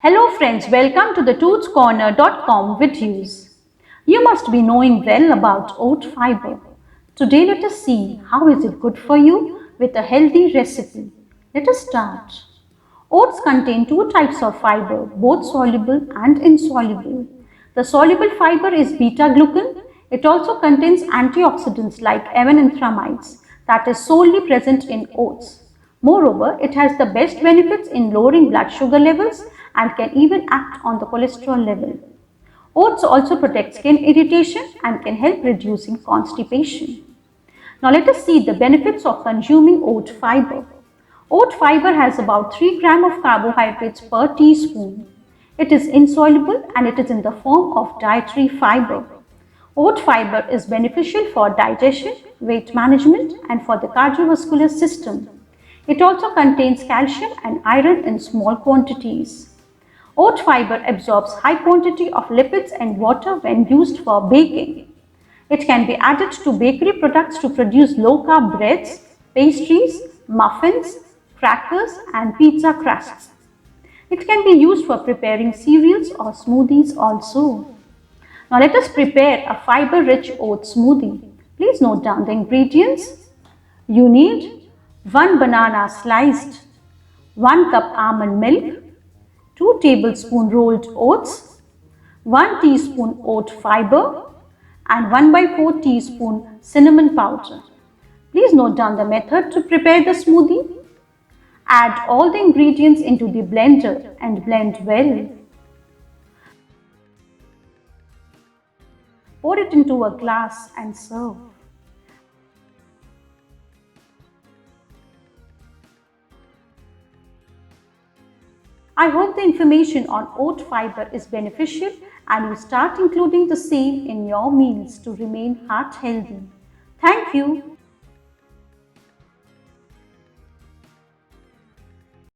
Hello friends, welcome to the tootscorner.com videos. You must be knowing well about oat fiber. Today let us see how is it good for you with a healthy recipe. Let us start. Oats contain two types of fiber, both soluble and insoluble. The soluble fiber is beta-glucan. It also contains antioxidants like avenanthramides that is solely present in oats. Moreover, it has the best benefits in lowering blood sugar levels and can even act on the cholesterol level. Oats also protect skin irritation and can help reducing constipation. Now let us see the benefits of consuming oat fiber. Oat fiber has about 3 grams of carbohydrates per teaspoon. It is insoluble and it is in the form of dietary fiber. Oat fiber is beneficial for digestion, weight management and for the cardiovascular system. It also contains calcium and iron in small quantities. Oat fiber absorbs high quantity of lipids and water when used for baking. It can be added to bakery products to produce low-carb breads, pastries, muffins, crackers and pizza crusts. It can be used for preparing cereals or smoothies also. Now let us prepare a fiber-rich oat smoothie. Please note down the ingredients. You need 1 banana sliced, 1 cup almond milk, 2 tablespoons rolled oats, 1 teaspoon oat fiber and 1/4 teaspoon cinnamon powder. Please note down the method to prepare the smoothie. Add all the ingredients into the blender and blend well. Pour it into a glass and serve. I hope the information on oat fiber is beneficial and you start including the same in your meals to remain heart healthy. Thank you.